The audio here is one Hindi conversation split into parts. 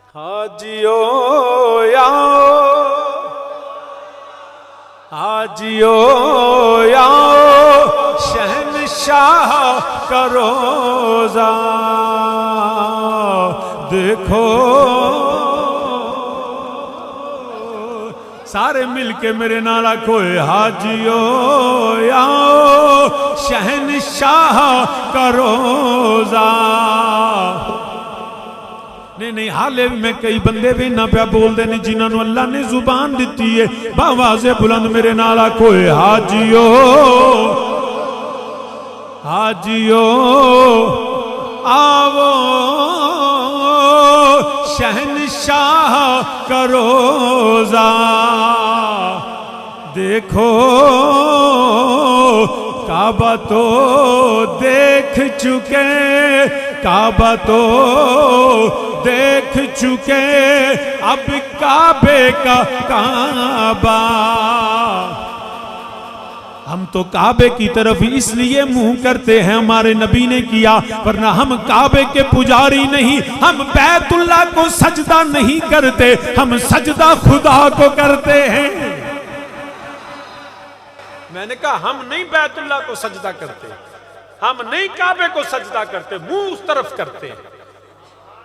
हाजियो आओ, हाजियो आओ, शहनशाह का रोज़ा देखो। सारे मिलके मेरे नाल आखो, हाजियो आओ, शहनशाह का रोज़ा। नहीं हाले में कई बंदे भी ना पिया बोलते ने जिन्होंने अल्लाह ने जुबान दी है। बावाज़े बुलंद मेरे नाल आखो, हाजियो हाजियो आवो, शहनशाह का रोज़ा देखो। काबा तो देख चुके, काबा तो देख चुके, अब काबे का काबा। हम तो काबे की तरफ इसलिए मुंह करते हैं, हमारे नबी ने किया, वरना हम काबे के पुजारी नहीं। हम बैतुल्लाह को सजदा नहीं करते, हम सजदा खुदा को करते हैं। मैंने कहा हम नहीं बैतुल्लाह को सजदा करते, हम नहीं काबे को सजदा करते, मुंह उस तरफ करते हैं,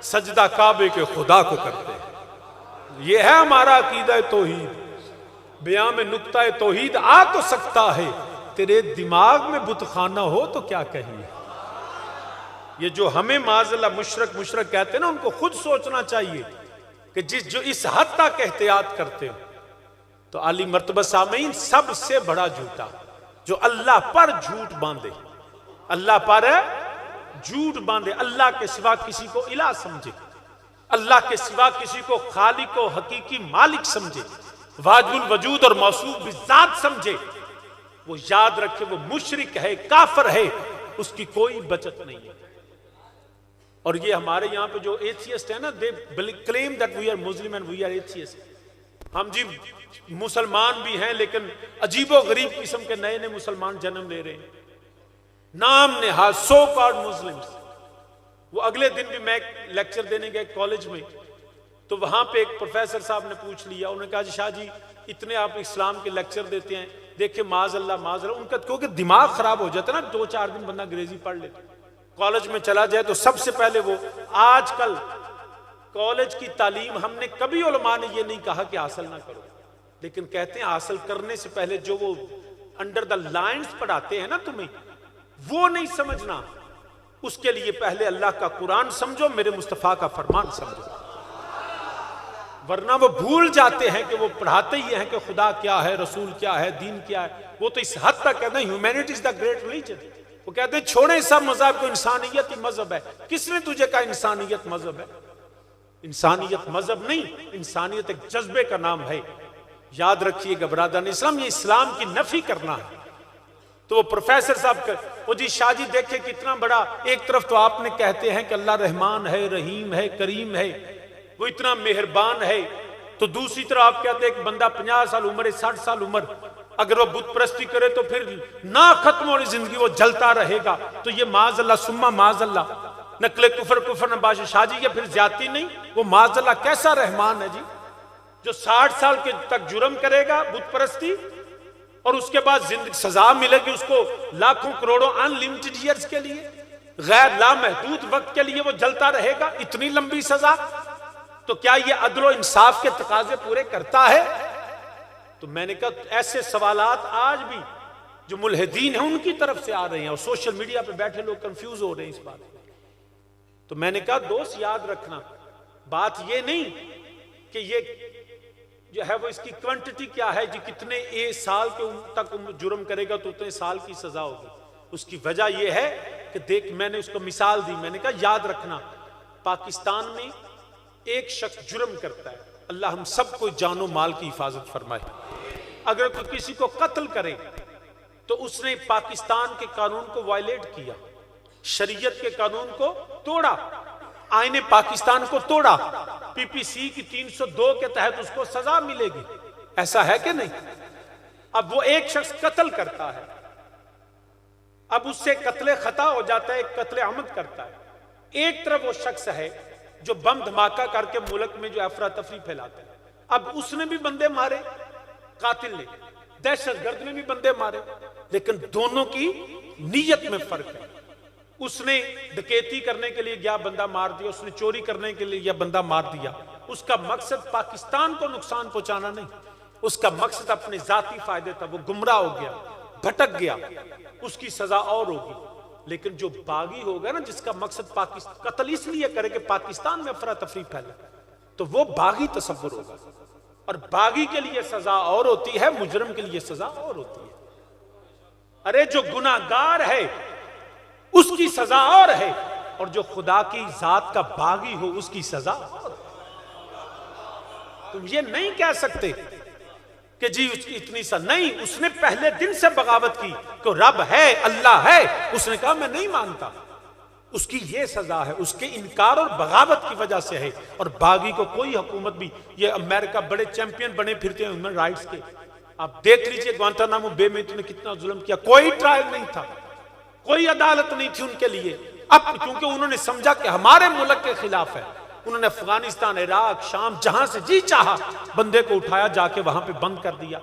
सजदा काबे के खुदा को करते हैं। यह है हमारा अकीदा तौहीद। बयां में नुक्ता तौहीद आ तो सकता है, तेरे दिमाग में बुतखाना हो तो क्या कहिए। ये जो हमें माज़अल्लाह मुशरक मुशरक कहते हैं ना, उनको खुद सोचना चाहिए कि जो इस हद तक एहतियात करते हो तो आली मर्तबा सामीन सबसे बड़ा झूठा जो अल्लाह पर झूठ बांधे, अल्लाह पर झूठ बांधे, अल्लाह के सिवा किसी को इलाह समझे, अल्लाह के सिवा किसी को खालिक व हकीकी मालिक समझे, वाजिबुल वजूद और मौसूफ बिज़ात समझे, वो याद रखे वो मुशरिक है, काफिर है, उसकी कोई बचत नहीं है। और ये हमारे यहाँ पे जो एथियस्ट है ना, they claim that we are Muslim and we are atheist. हम जी मुसलमान भी हैं, लेकिन अजीबो गरीब किस्म के नए नए मुसलमान जन्म ले रहे हैं, नाम नेहाज सो कॉल्ड मुस्लिम्स। वो अगले दिन भी मैं लेक्चर देने गए कॉलेज में, तो वहां पे एक प्रोफेसर साहब ने पूछ लिया, उन्होंने कहा जी शाह जी इतने आप इस्लाम के लेक्चर देते हैं, देखिए माज़अल्लाह माज़अल्लाह, उनका क्योंकि दिमाग खराब हो जाता है ना, 2-4 दिन बंदा अंग्रेजी पढ़ ले, कॉलेज में चला जाए तो सबसे पहले वो आजकल कॉलेज की तालीम हमने कभी उलमा ने ये नहीं कहा कि हासिल ना करो, लेकिन कहते हैं हासिल करने से पहले जो वो अंडर द लाइन्स पढ़ाते हैं ना तुम्हें, वो नहीं समझना, उसके लिए पहले अल्लाह का कुरान समझो, मेरे मुस्तफा का फरमान समझो। वरना वो भूल जाते हैं कि वो पढ़ाते ही हैं कि खुदा क्या है, रसूल क्या है, दीन क्या है। वो तो इस हद तक कहते हैं humanity is the great religion. वो कहते हैं छोड़े सब मजहब को, इंसानियत ही मजहब है। किसने तुझे कहा इंसानियत मजहब है? इंसानियत मजहब नहीं, इंसानियत एक जज्बे का नाम है। याद रखिएगा बरादरान इस्लाम, ये इस्लाम की नफी करना है। तो वो प्रोफेसर साहब वो जी शाह जी देखे कितना बड़ा, एक तरफ तो आपने कहते हैं कि अल्लाह रहमान है, रहीम है, करीम है, वो इतना मेहरबान है, तो दूसरी तरफ आप कहते हैं कि बंदा 50 साल उम्र है, 60 साल उम्र, अगर वो बुत परस्ती करे तो फिर ना खत्म होने जिंदगी वो जलता रहेगा। तो ये माज़अल्लाह सुम्मा माज़अल्लाह, नकले कुफर कुफर नबाश शाह जी, ये फिर ज्यादती नहीं? वो माज़अल्लाह कैसा रहमान है जी, जो 60 साल के तक जुर्म करेगा बुत परस्ती और उसके बाद जिंदगी सजा मिलेगी उसको लाखों करोड़ों अनलिमिटेड ईयर्स के लिए, गैर लामहदूद वक्त के लिए वो जलता रहेगा, इतनी लंबी सजा। तो क्या ये अदल और इंसाफ के तकाजे पूरे करता है? तो मैंने कहा ऐसे सवालात आज भी जो मुल्हिदीन हैं उनकी तरफ से आ रहे हैं, और सोशल मीडिया पे बैठे लोग कंफ्यूज हो रहे हैं इस बात में। तो मैंने कहा दोस्त याद रखना, बात ये नहीं कि ये जो है वो इसकी क्वांटिटी क्या है जी, कितने साल के तक जुर्म करेगा तो उतने साल की सजा होगी। उसकी वजह यह है कि देख, मैंने उसको मिसाल दी, मैंने कहा याद रखना, पाकिस्तान में एक शख्स जुर्म करता है, अल्लाह हम सबको जानो माल की हिफाजत फरमाए, अगर कोई किसी को कत्ल करे तो उसने पाकिस्तान के कानून को वायलेट किया, शरीयत के कानून को तोड़ा, आईने पाकिस्तान को तोड़ा, पीपीसी की 302 के तहत उसको सजा मिलेगी। ऐसा है कि नहीं? अब वो एक शख्स कत्ल करता है, अब उससे कत्ले खता हो जाता है, कत्ले अमद करता है। एक तरफ वो शख्स है जो बम धमाका करके मुल्क में जो अफरा तफरी फैलाते हैं। अब उसने भी बंदे मारे, कातिल ने, दहशतगर्द ने भी बंदे मारे, लेकिन दोनों की नीयत में फर्क है। उसने डकैती करने के लिए गया, बंदा मार दिया, उसने चोरी करने के लिए गया, बंदा मार दिया। उसका मकसद पाकिस्तान को नुकसान पहुंचाना नहीं, उसका मकसद अपने जाती फायदे था। वो गुमराह हो गया, भटक गया, उसकी सजा और होगी। लेकिन जो बागी होगा ना, जिसका मकसद पाकिस्तान कत्ल इसलिए करे कि पाकिस्तान में अफरा तफरी फैले, तो वो बागी तसव्वुर होगा। और बागी के लिए सजा और होती है, मुजरम के लिए सजा और होती है। अरे जो गुनाहगार है उसकी सजा और है, और जो खुदा की जात का बागी हो उसकी सजा और। तुम ये नहीं कह सकते कि जी उसकी इतनी नहीं, उसने पहले दिन से बगावत की कि रब है, अल्लाह है, उसने कहा मैं नहीं मानता, उसकी ये सजा है, उसके इनकार और बगावत की वजह से है। और बागी को कोई हुकूमत भी, ये अमेरिका बड़े चैंपियन बने फिरते हैं ह्यूमन राइट्स के, आप देख लीजिए ग्वांटानामो बे में इन्होंने कितना जुल्म किया, कोई ट्रायल नहीं था, कोई अदालत नहीं थी उनके लिए। अब क्योंकि उन्होंने समझा कि हमारे मुल्क के खिलाफ है, उन्होंने अफगानिस्तान, इराक, शाम, जहां से जी चाहा बंदे को उठाया, जाके वहां पे बंद कर दिया।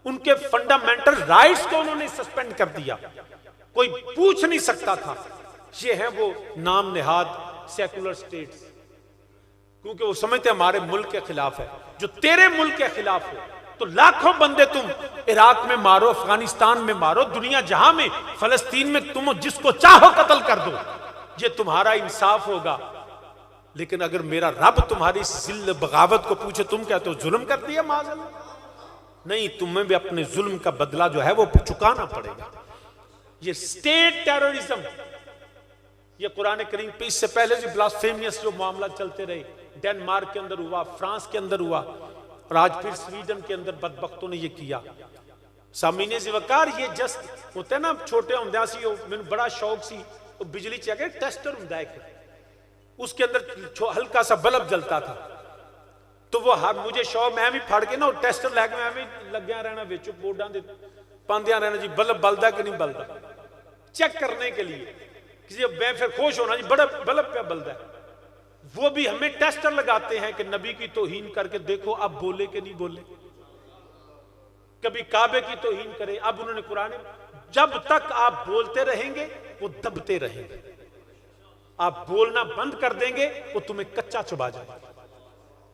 उनके फंडामेंटल राइट्स को उन्होंने सस्पेंड कर दिया, कोई पूछ नहीं सकता था। ये है वो नाम निहाद सेकुलर स्टेट्स, क्योंकि वो समझते हमारे मुल्क के खिलाफ है। जो तेरे मुल्क के खिलाफ हो तो लाखों बंदे तुम इराक में मारो, अफगानिस्तान में मारो, दुनिया जहां में, फलस्तीन में, तुम जिसको चाहो कत्ल कर दो, ये तुम्हारा इंसाफ होगा। लेकिन अगर मेरा रब तुम्हारी जिल्ल बगावत को पूछे, तुम कहते हो जुल्म कर दिया, माज़अल्लाह, नहीं, तुम्हें भी अपने जुल्म का बदला जो है वो चुकाना पड़ेगा। ये स्टेट टेररिज्म, ये कुरान करीम पे इससे पहले जो ब्लास्फेमियस जो मामला चलते रहे, डेनमार्क के अंदर हुआ, फ्रांस के अंदर हुआ, और आज फिर स्वीडन के अंदर बदबख्तों ने ये किया। सामीने ज़िवकार, ये जस्ट होता है ना, छोटे होंदे सी मैंने बड़ा शौक सी, तो बिजली चेक टेस्टर होंदा है, उसके अंदर हल्का सा बल्ब जलता था, तो वो मुझे शौक, मैं भी फड़ के ना टेस्टर लैके मैं भी लग्या रहना बिच बोर्डां दे पांदियां रहना जी, बल्ब बलदा कि नहीं बलदा, चेक करने के लिए। किसी मैं फिर खुश होना जी, बड़ा बल्ब पे बलदा है। वो भी हमें टेस्टर लगाते हैं कि नबी की तौहीन करके देखो अब बोले कि नहीं बोले, कभी काबे की तौहीन करे। अब उन्होंने कुरान, जब तक आप बोलते रहेंगे वो दबते रहेंगे, आप बोलना बंद कर देंगे वो तुम्हें कच्चा चबा जाएगा,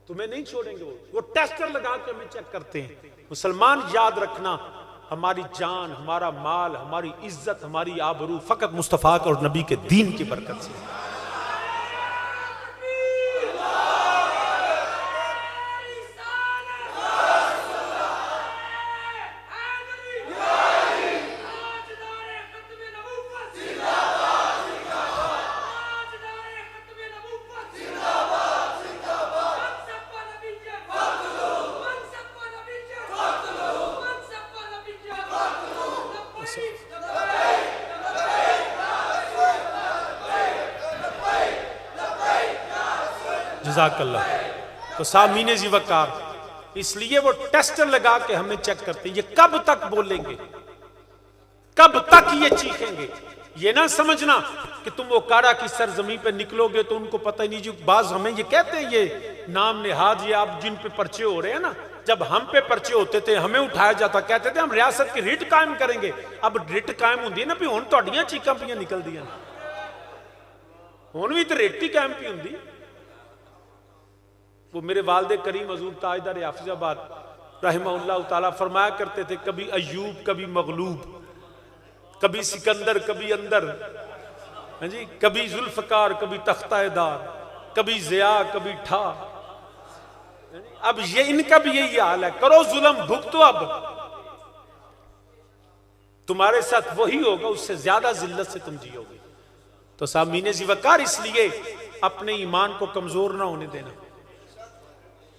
तुम्हें नहीं छोड़ेंगे। वो टेस्टर लगा के हमें चेक करते हैं। मुसलमान याद रखना, हमारी जान, हमारा माल, हमारी इज्जत, हमारी आबरू फकत मुस्तफा और नबी के दीन की बरकत से। जज़ाकल्लाह। तो सामीने ज़िवकार, इसलिए वो टेस्टर लगा के हमें चेक करते हैं, ये कब तक बोलेंगे, कब तक ये चीखेंगे। ये ना समझना कि तुम वो कारा की सरजमी पे निकलोगे तो उनको पता ही नहीं। जो बाज हमें ये कहते हैं, ये नाम निहाद, ये आप जिन पे पर्चे हो रहे हैं ना, जब हम पे पर्चे होते थे हमें उठाया जाता, कहते थे हम रियासत की रिट कायम करेंगे। अब रिट कायम होंगी ना, भी हुण तुहाडियां चीकां पियां निकल दियां, हुण भी तो रिट ही कायम पई हुंदी। वो मेरे वालिद करीम हजूर ताजदार हाफिजाबाद रहमहुल्लाह ताला फरमाया करते थे, कभी अयूब कभी मगलूब, कभी सिकंदर कभी अंदर, हाँ जी, कभी जुल्फकार कभी तख्ताएदार, कभी जिया कभी ठा। अब ये इनका भी यही हाल है, करो जुल्म भुगतो, अब तुम्हारे साथ वही होगा, उससे ज्यादा जिल्लत से तुम जियोगे। तो सामीने ज़िवकार, इसलिए अपने ईमान को कमजोर ना होने देना।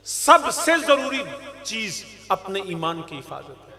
सबसे जरूरी चीज अपने ईमान की हिफाजत है।